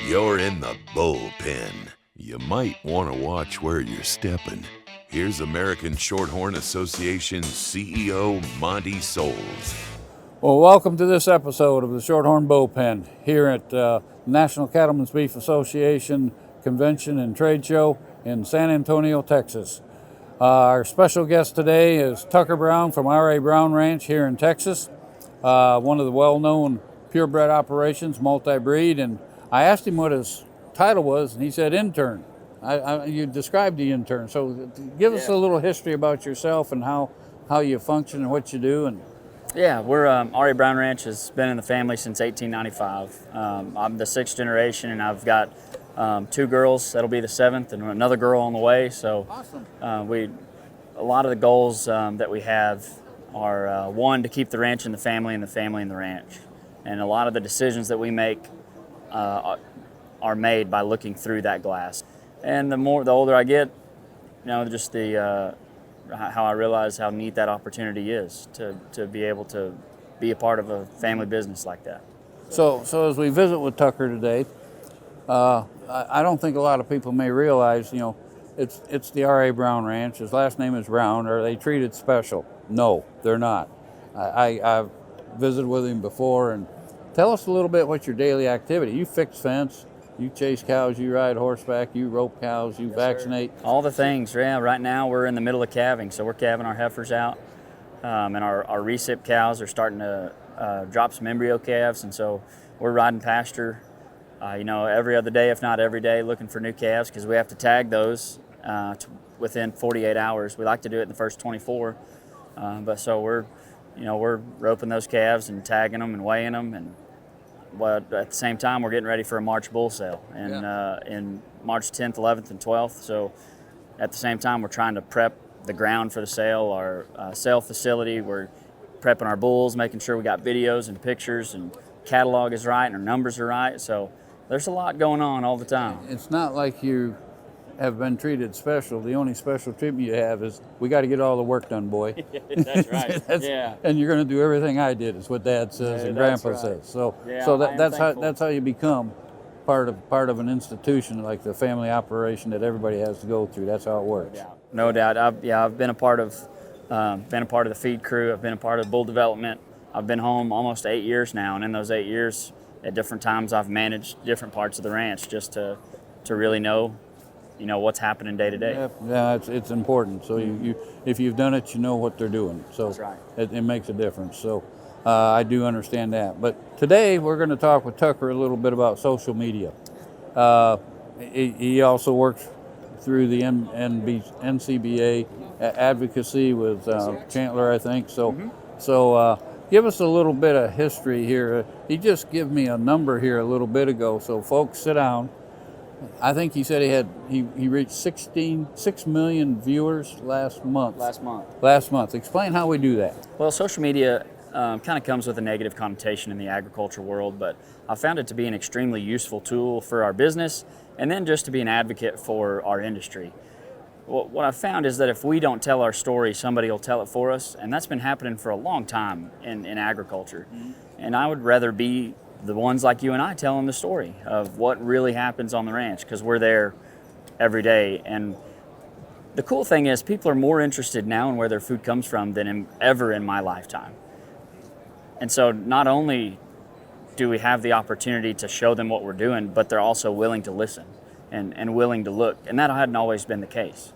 You're in the bullpen. You might want to watch where you're stepping. Here's American Shorthorn Association CEO Monty Souls. Well, welcome to this episode of the Shorthorn Bullpen here at National Cattlemen's Beef Association Convention and Trade Show in San Antonio, Texas. Our special guest today is Tucker Brown from R.A. Brown Ranch here in Texas, one of the well-known purebred operations, multi-breed, and I asked him what his title was, and he said intern. You described the intern, so give us a little history about yourself and how you function and what you do. And Yeah, we're R.A. Brown Ranch has been in the family since 1895. I'm the sixth generation, and I've got two girls. That'll be the seventh, and another girl on the way. So, awesome. A lot of the goals that we have are one, to keep the ranch in the family and the family in the ranch, and a lot of the decisions that we make are made by looking through that glass. And the older I get, just how I realize how neat that opportunity is to be able to be a part of a family business like that. So as we visit with Tucker today, I don't think a lot of people may realize, it's the R.A. Brown Ranch. His last name is Brown. Are they treated special? No, they're not. I've visited with him before, and tell us a little bit what your daily activity. You fix fence, you chase cows, you ride horseback, you rope cows, you vaccinate. All the things, yeah. Right now we're in the middle of calving, so we're calving our heifers out, and our recip cows are starting to drop some embryo calves, and so we're riding pasture, every other day, if not every day, looking for new calves because we have to tag those within 48 hours. We like to do it in the first 24, but so we're roping those calves and tagging them and weighing them, and at the same time we're getting ready for a March bull sale in March 10th, 11th, and 12th. So at the same time we're trying to prep the ground for the sale, our sale facility. We're prepping our bulls, making sure we got videos and pictures and catalog is right and our numbers are right. So there's a lot going on all the time. It's not like you have been treated special. The only special treatment you have is we got to get all the work done, boy. That's right. Yeah. And you're going to do everything I did, is what Dad says and Grandpa right. says. So Yeah, that's how you become part of an institution like the family operation that everybody has to go through. That's how it works. No doubt. I've been a part of the feed crew. I've been a part of bull development. I've been home almost 8 years now, and in those 8 years, at different times, I've managed different parts of the ranch just to really know what's happening day to day. Yeah, it's important. So you if you've done it, you know what they're doing. So that's right. It makes a difference. So I do understand that. But today we're going to talk with Tucker a little bit about social media. He also works through the NCBA advocacy with Chandler, I think. So give us a little bit of history here. He just gave me a number here a little bit ago. So folks, sit down. I think he said he reached 6 million viewers last month. Last month. Explain how we do that. Well, social media kind of comes with a negative connotation in the agriculture world, but I found it to be an extremely useful tool for our business and then just to be an advocate for our industry. What I've found is that if we don't tell our story, somebody will tell it for us, and that's been happening for a long time in agriculture. Mm-hmm. And I would rather be the ones like you and I telling the story of what really happens on the ranch, because we're there every day. And the cool thing is people are more interested now in where their food comes from than ever in my lifetime. And so not only do we have the opportunity to show them what we're doing, but they're also willing to listen and willing to look. And that hadn't always been the case.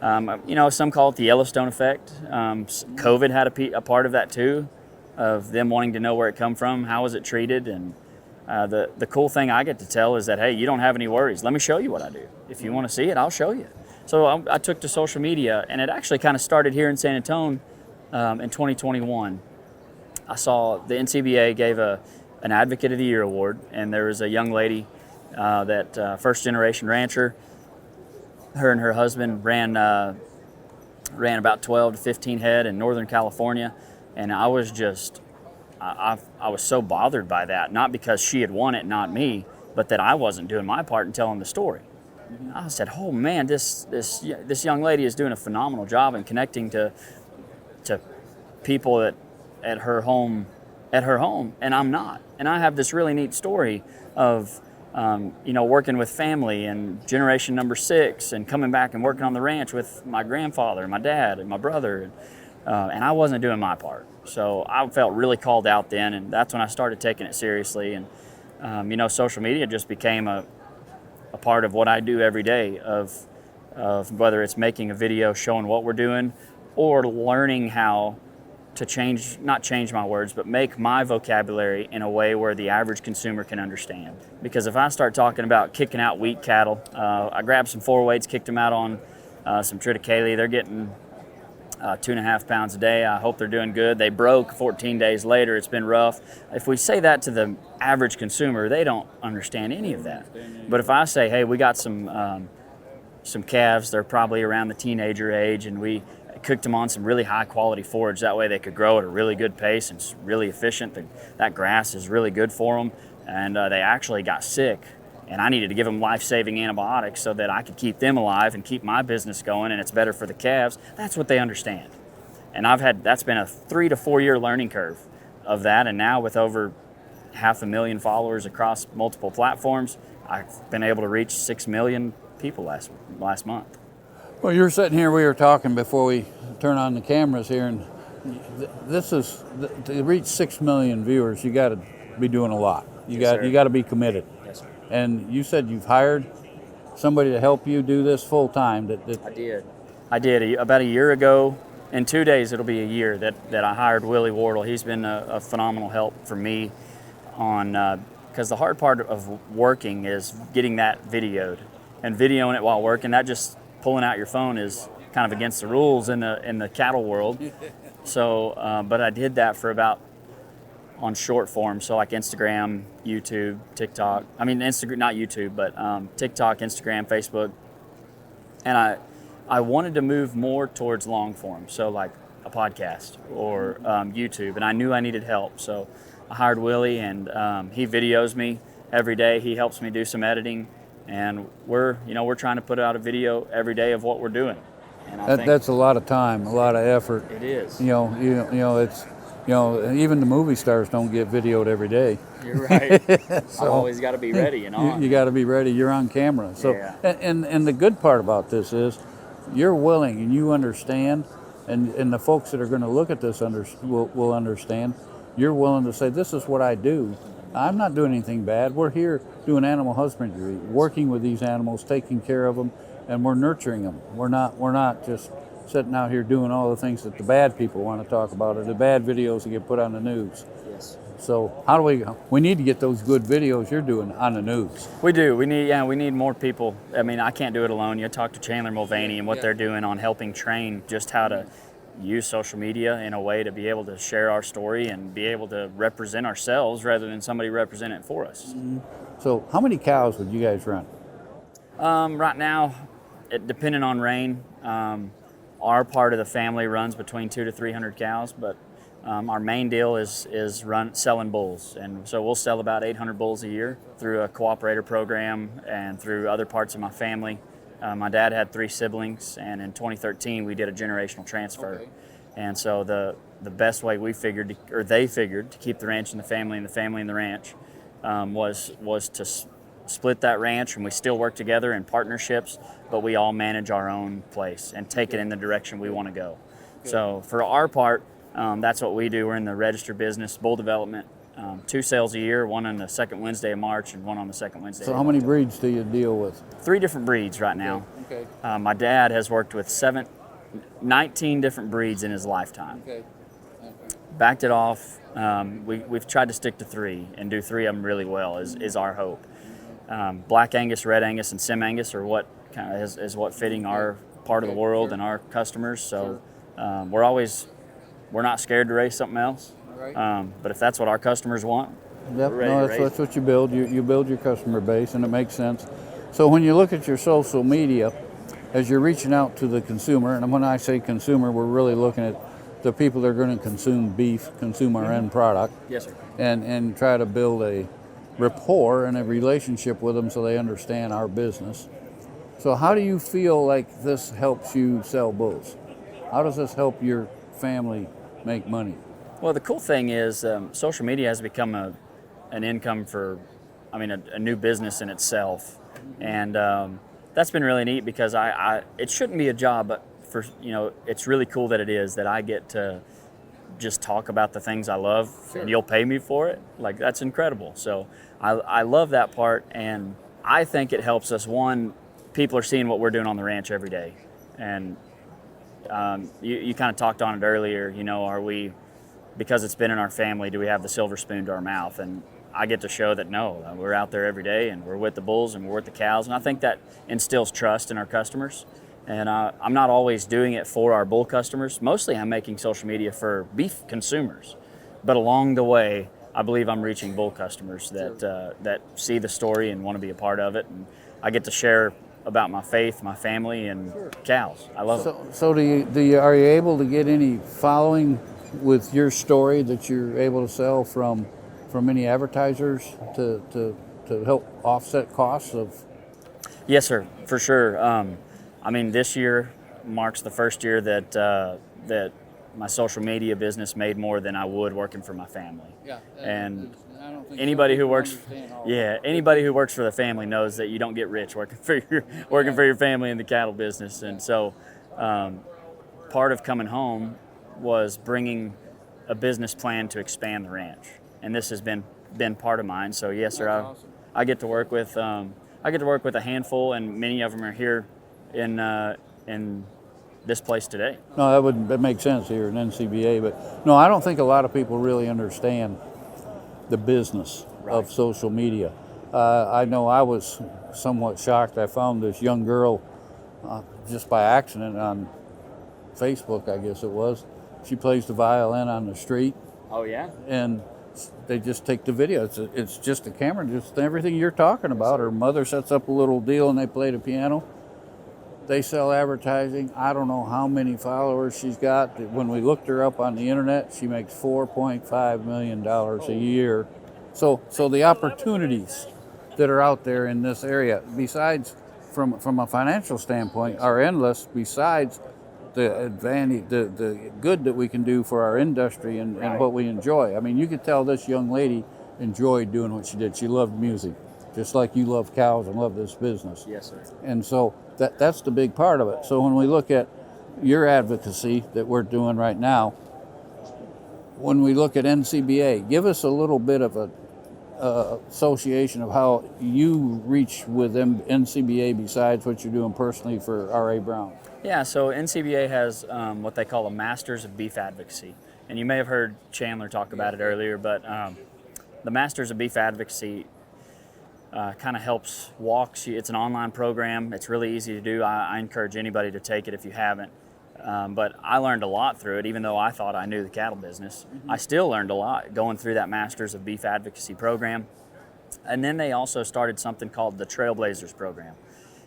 Some call it the Yellowstone effect. COVID had a part of that too, of them wanting to know where it come from, how was it treated, and the cool thing I get to tell is that, hey, you don't have any worries. Let me show you what I do. If you want to see it, I'll show you. So I took to social media, and it actually kind of started here in San Antonio in 2021. I saw the NCBA gave an Advocate of the Year award, and there was a young lady that first generation rancher. Her and her husband ran about 12 to 15 head in Northern California. And I was I was so bothered by that, not because she had won it, not me, but that I wasn't doing my part in telling the story. Mm-hmm. I said, oh man, this young lady is doing a phenomenal job in connecting to people at her home, and I'm not. And I have this really neat story of working with family and generation number 6 and coming back and working on the ranch with my grandfather, my dad, and my brother. And I wasn't doing my part. So I felt really called out then, and that's when I started taking it seriously. And, social media just became a part of what I do every day of whether it's making a video showing what we're doing or learning how to not change my words, but make my vocabulary in a way where the average consumer can understand. Because if I start talking about kicking out weak cattle, I grabbed some 4-weights, kicked them out on some triticale. They're getting 2.5 pounds a day. I hope they're doing good. They broke 14 days later. It's been rough. If we say that to the average consumer, they don't understand any of that. But if I say, hey, we got some calves, they're probably around the teenager age, and we cooked them on some really high quality forage. That way they could grow at a really good pace and it's really efficient. That grass is really good for them. And they actually got sick. And I needed to give them life-saving antibiotics so that I could keep them alive and keep my business going, and it's better for the calves. That's what they understand. And that's been a 3 to 4 year learning curve of that. And now with over 500,000 followers across multiple platforms, I've been able to reach 6 million people last month. Well, you're sitting here, we were talking before we turn on the cameras here, and to reach 6 million viewers, you got to be doing a lot. You got to be committed. Yes, sir. And you said you've hired somebody to help you do this full time. I did. About a year ago, in 2 days, it'll be a year that I hired Willie Wardle. He's been a phenomenal help for me because the hard part of working is getting that videoed and videoing it while working. That just pulling out your phone is kind of against the rules in the cattle world. So, but I did that for about on short form, so like Instagram, YouTube, TikTok. I mean, Instagram, not YouTube, but TikTok, Instagram, Facebook. And I wanted to move more towards long form, so like a podcast or YouTube. And I knew I needed help, so I hired Willie, and he videos me every day. He helps me do some editing, and we're trying to put out a video every day of what we're doing. And that's a lot of time, a lot of effort. It is. It's. Even the movie stars don't get videoed every day. You're right. So, I've always got to be ready and on. You got to be ready. You're on camera. So, yeah. and the good part about this is you're willing and you understand, and the folks that are going to look at this will understand. You're willing to say, this is what I do. I'm not doing anything bad. We're here doing animal husbandry, working with these animals, taking care of them, and we're nurturing them. We're not just sitting out here doing all the things that the bad people want to talk about, or the bad videos that get put on the news. Yes. So how do we need to get those good videos you're doing on the news? We do. We need more people. I mean, I can't do it alone. You talk to Chandler Mulvaney and what they're doing on helping train just how to use social media in a way to be able to share our story and be able to represent ourselves rather than somebody represent it for us. Mm-hmm. So how many cows would you guys run? Right now, depending on rain, our part of the family runs between 200 to 300 cows, but our main deal is selling bulls, and so we'll sell about 800 bulls a year through a cooperator program and through other parts of my family. My dad had 3 siblings, and in 2013 we did a generational transfer. Okay. And so the best way they figured to keep the ranch in the family and the family in the ranch was to split that ranch, and we still work together in partnerships, but we all manage our own place and take it in the direction we want to go. Good. So for our part, that's what we do. We're in the registered business, bull development, 2 sales a year, one on the second Wednesday of March and one on the second Wednesday. So how many breeds do you deal with? 3 different breeds right now. Okay. My dad has worked with 19 different breeds in his lifetime. Okay. Backed it off. We've tried to stick to 3 and do 3 of them really well is our hope. Black Angus, Red Angus, and Sim Angus are what kind of is what fitting our part of the world and our customers. So we're not scared to raise something else. Right. But if that's what our customers want, that's what you build. You build your customer base, and it makes sense. So when you look at your social media, as you're reaching out to the consumer, and when I say consumer, we're really looking at the people that are going to consume beef, consume our end product. Yes, sir. And try to build a rapport and a relationship with them so they understand our business. So how do you feel like this helps you sell bulls? How does this help your family make money? Well, the cool thing is social media has become an income for a new business in itself. And that's been really neat because it shouldn't be a job, but it's really cool that it is, that I get to just talk about the things I love. Sure. And you'll pay me for it. Like, that's incredible. So I love that part, and I think it helps us. One, people are seeing what we're doing on the ranch every day. And you kind of talked on it earlier, are we, because it's been in our family, do we have the silver spoon to our mouth? And I get to show that no, we're out there every day, and we're with the bulls and we're with the cows. And I think that instills trust in our customers. And I'm not always doing it for our bull customers. Mostly I'm making social media for beef consumers. But along the way, I believe I'm reaching bull customers that see the story and want to be a part of it. And I get to share about my faith, my family, and cows. I love it. So are you able to get any following with your story that you're able to sell from any advertisers to help offset costs of? Yes, sir, for sure. This year marks the first year that my social media business made more than I would working for my family. Yeah, and I don't think anybody who works for the family knows that you don't get rich working for your family in the cattle business. And so, part of coming home was bringing a business plan to expand the ranch, and this has been part of mine. So yes, sir, awesome. I get to work with a handful, and many of them are here in this place today. No, that makes sense here in NCBA, but no, I don't think a lot of people really understand the business of social media. I know I was somewhat shocked. I found this young girl just by accident on Facebook, I guess it was. She plays the violin on the street. Oh yeah. And they just take the video. It's just a camera, just everything you're talking about. Her mother sets up a little deal and they play the piano. They sell advertising. I don't know how many followers she's got. When we looked her up on the internet, she makes $4.5 million a year. So the opportunities that are out there in this area, besides from a financial standpoint, are endless, besides the advantage, the good that we can do for our industry and what we enjoy. I mean, you could tell this young lady enjoyed doing what she did. She loved music, just like you love cows and love this business. Yes, sir. And so that's the big part of it. So when we look at your advocacy that we're doing right now, when we look at NCBA, give us a little bit of a association of how you reach with NCBA besides what you're doing personally for R.A. Brown. Yeah, so NCBA has what they call a Masters of Beef Advocacy. And you may have heard Chandler talk about it earlier, but the Masters of Beef Advocacy kind of helps walks you. It's an online program. It's really easy to do. I encourage anybody to take it if you haven't. But I learned a lot through it, even though I thought I knew the cattle business. Mm-hmm. I still learned a lot going through that Masters of Beef Advocacy program. And then they also started something called the Trailblazers program.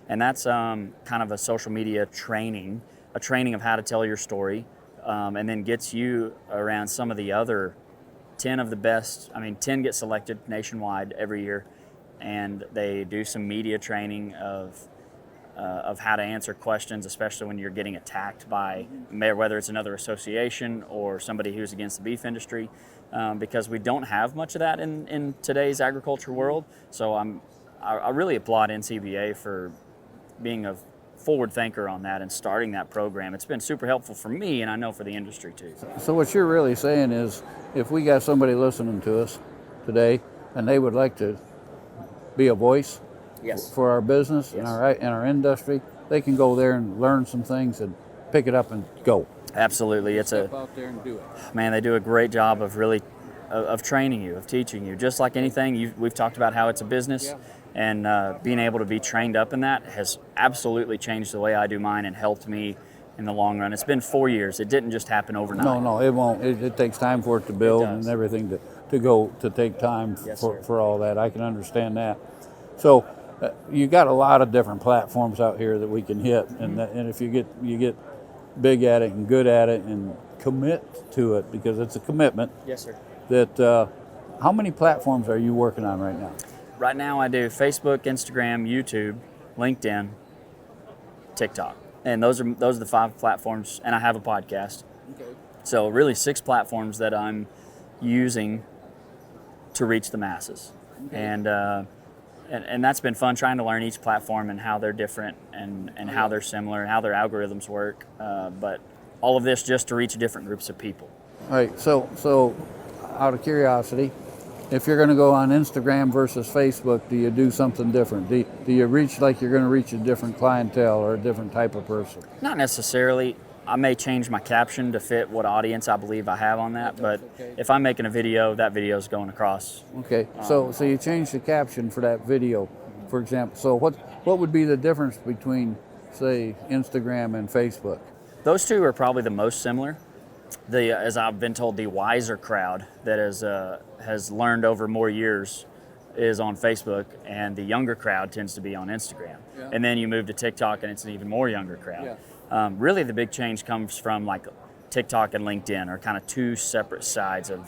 And that's kind of a social media training, a training of how to tell your story, and then gets you around some of the other 10 of the best. 10 get selected nationwide every year, and they do some media training of how to answer questions, especially when you're getting attacked by whether it's another association or somebody who's against the beef industry, because we don't have much of that in today's agriculture world. So I really applaud NCBA for being a forward thinker on that and starting that program. It's been super helpful for me, and I know for the industry too. So what you're really saying is, if we got somebody listening to us today and they would like to be a voice for our business and our industry, they can go there and learn some things and pick it up and go. Absolutely. Step out there and do it. Man, they do a great job of really of training you, of teaching you. Just like anything, we've talked about how it's a business, and being able to be trained up in that has absolutely changed the way I do mine and helped me in the long run. It's been 4 years. It didn't just happen overnight. No, it won't. It takes time for it to build and everything to take time for all that. I can understand that. So you got a lot of different platforms out here that we can hit, and if you get big at it and good at it and commit to it, because it's a commitment. Yes, sir. That how many platforms are you working on right now? Right now I do Facebook, Instagram, YouTube, LinkedIn, TikTok. And those are the 5 platforms, and I have a podcast. Okay. So really 6 platforms that I'm using to reach the masses. Okay. And and that's been fun trying to learn each platform and how they're different and how they're similar and how their algorithms work. But all of this just to reach different groups of people. All right. So out of curiosity, if you're going to go on Instagram versus Facebook, do you do something different? Do you reach like you're going to reach a different clientele or a different type of person? Not necessarily. I may change my caption to fit what audience I believe I have on that, but if I'm making a video, that video is going across. Okay, so you change the caption for that video, for example. So what would be the difference between, say, Instagram and Facebook? Those two are probably the most similar. As I've been told, the wiser crowd that has learned over more years is on Facebook, and the younger crowd tends to be on Instagram. Yeah. And then you move to TikTok, and it's an even more younger crowd. Yeah. Really, the big change comes from like TikTok and LinkedIn are kind of two separate sides of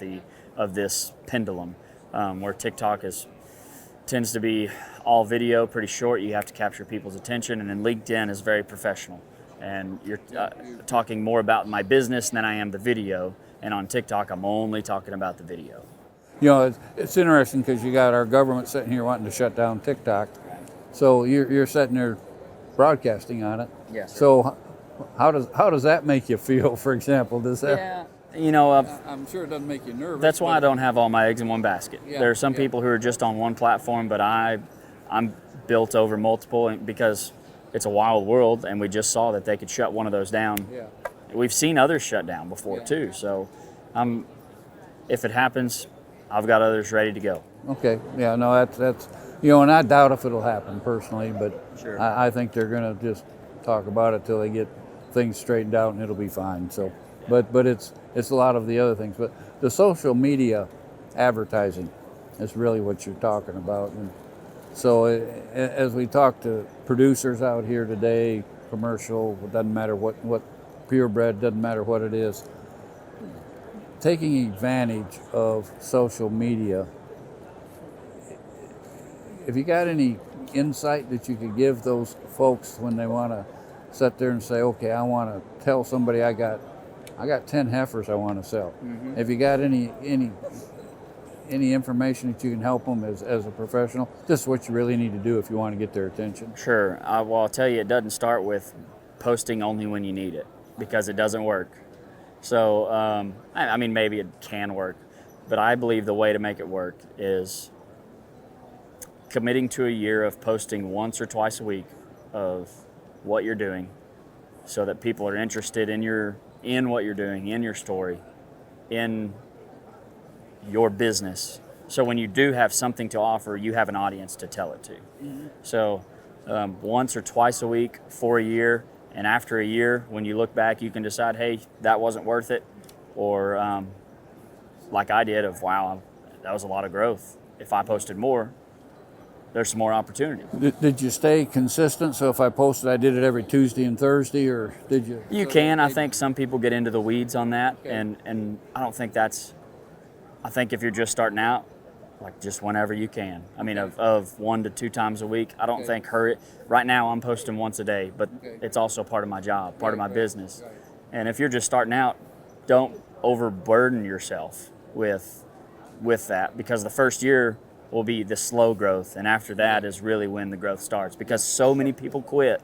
this pendulum, where TikTok tends to be all video, pretty short. You have to capture people's attention, and then LinkedIn is very professional, and you're talking more about my business than I am the video. And on TikTok, I'm only talking about the video. You know, it's interesting because you got our government sitting here wanting to shut down TikTok, so you're sitting there broadcasting on it. Yes. Sir. So how does that make you feel? For example, does that? Yeah. You know, I'm sure it doesn't make you nervous. That's why I don't have all my eggs in one basket. Yeah, there are some people who are just on one platform, but I'm built over multiple, because it's a wild world, and we just saw that they could shut one of those down. Yeah. We've seen others shut down before too. So, if it happens, I've got others ready to go. Okay. Yeah. No, that's and I doubt if it'll happen personally, but sure. I think they're going to just talk about it till they get things straightened out, and it'll be fine. So, but it's a lot of the other things. But the social media advertising is really what you're talking about. And so as we talk to producers out here today, commercial, it doesn't matter what purebred, doesn't matter what it is, taking advantage of social media. If you got any insight that you could give those folks when they want to sit there and say, okay, I want to tell somebody I got 10 heifers I want to sell. Mm-hmm. If you got any information that you can help them as a professional, this is what you really need to do if you want to get their attention. Sure. Well, I'll tell you, it doesn't start with posting only when you need it, because it doesn't work. So, I mean, maybe it can work, but I believe the way to make it work is committing to a year of posting once or twice a week of what you're doing, so that people are interested in what you're doing, in your story, in your business. So when you do have something to offer, you have an audience to tell it to. Mm-hmm. So once or twice a week for a year, and after a year, when you look back, you can decide, hey, that wasn't worth it, or like I did, wow, that was a lot of growth. If I posted more, there's some more opportunity. Did you stay consistent? So if I posted, I did it every Tuesday and Thursday, or did you? You can. I think some people get into the weeds on that, okay. and I don't think that's. I think if you're just starting out, like just whenever you can. I mean, of 1 to 2 times a week. I don't think hurry. Right now, I'm posting once a day, but it's also part of my job, part of my business. Right. And if you're just starting out, don't overburden yourself with that, because the first year will be the slow growth, and after that is really when the growth starts, because so many people quit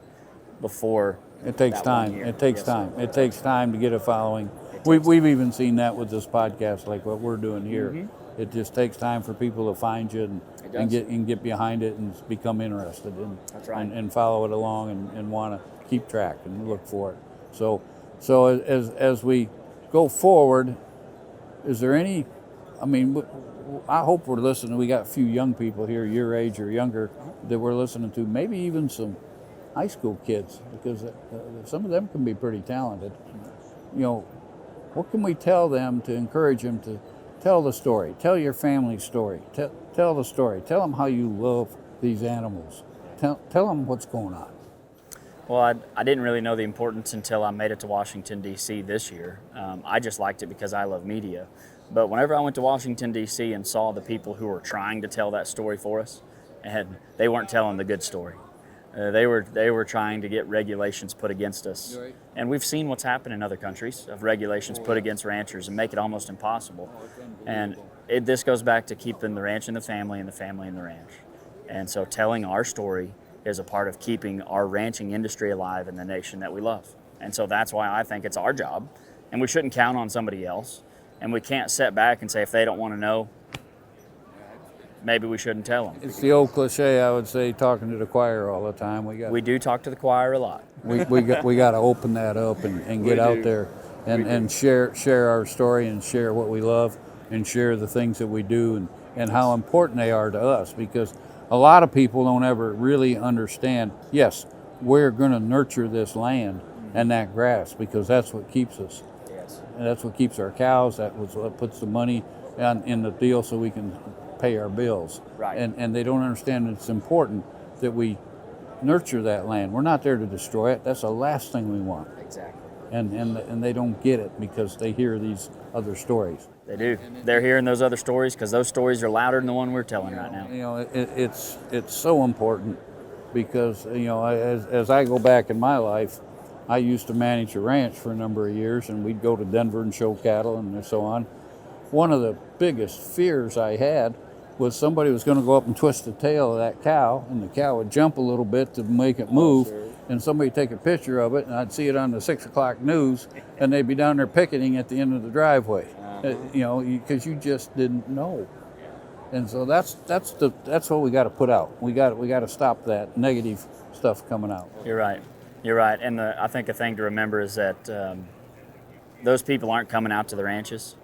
before. It takes time. It takes time. It takes time to get a following. We've even seen that with this podcast, like what we're doing here. Mm-hmm. It just takes time for people to find you and get behind it and become interested and follow it along and want to keep track and look for it. So as we go forward, is there any? I mean, I hope we're listening. We got a few young people here, your age or younger, that we're listening to. Maybe even some high school kids, because some of them can be pretty talented. What can we tell them to encourage them to tell the story? Tell your family's story. Tell the story. Tell them how you love these animals. Tell them what's going on. Well, I didn't really know the importance until I made it to Washington, D.C. this year. I just liked it because I love media. But whenever I went to Washington, D.C. and saw the people who were trying to tell that story for us, and they weren't telling the good story. They were trying to get regulations put against us. Right. And we've seen what's happened in other countries of regulations put against ranchers and make it almost impossible. And this goes back to keeping the ranch in the family and the family in the ranch. And so telling our story is a part of keeping our ranching industry alive in the nation that we love. And so that's why I think it's our job, and we shouldn't count on somebody else. And we can't sit back and say, if they don't want to know, maybe we shouldn't tell them. It's the old cliche, I would say, talking to the choir all the time. We do talk to the choir a lot. we got to open that up and get out there and share our story and share what we love and share the things that we do and how important they are to us, because a lot of people don't ever really understand, yes, we're going to nurture this land and that grass because that's what keeps us. Yes. And that's what keeps our cows. That was what puts the money in the deal so we can pay our bills. Right. And they don't understand it's important that we nurture that land. We're not there to destroy it. That's the last thing we want. Exactly. And they don't get it because they hear these other stories. They do. They're hearing those other stories because those stories are louder than the one we're telling right now. You know, it's so important because, you know, as I go back in my life, I used to manage a ranch for a number of years, and we'd go to Denver and show cattle and so on. One of the biggest fears I had was somebody was going to go up and twist the tail of that cow, and the cow would jump a little bit to make it move, and somebody would take a picture of it, and I'd see it on the 6 o'clock news, and they'd be down there picketing at the end of the driveway, you know, because you just didn't know. And so that's what we got to put out. We got to stop that negative stuff coming out. You're right. You're right. And I think a thing to remember is that those people aren't coming out to the ranches.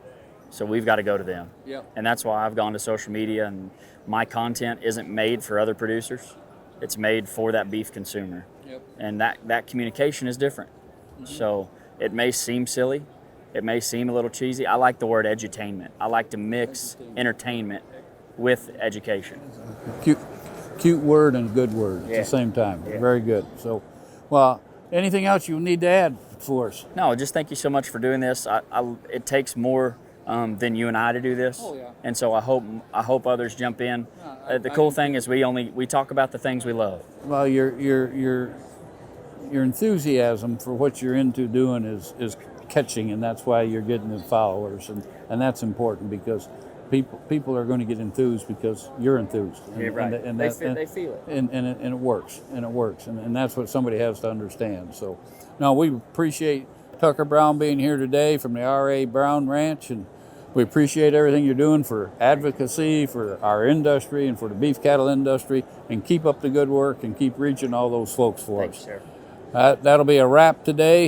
So we've got to go to them. Yep. And that's why I've gone to social media, and my content isn't made for other producers. It's made for that beef consumer. Yep. And that communication is different. Mm-hmm. So it may seem silly. It may seem a little cheesy. I like the word edutainment. I like to mix entertainment with education. Cute word and good word at the same time. Yeah. Very good. So, well, anything else you need to add for us? No, just thank you so much for doing this. It takes more than you and I to do this. Oh, yeah. And so I hope others jump in. The cool thing is we talk about the things we love. Well, your enthusiasm for what you're into doing is catching, and that's why you're getting the followers, and that's important because people are going to get enthused because you're enthused. And, You're right. And They that, feel it. And it works, and that's what somebody has to understand. So, no, we appreciate Tucker Brown being here today from the R.A. Brown Ranch, and we appreciate everything you're doing for advocacy, for our industry, and for the beef cattle industry, and keep up the good work and keep reaching all those folks for Thanks, us. sir. That'll be a wrap today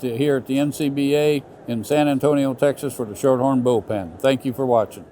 here at the NCBA in San Antonio, Texas for the Shorthorn Bullpen. Thank you for watching.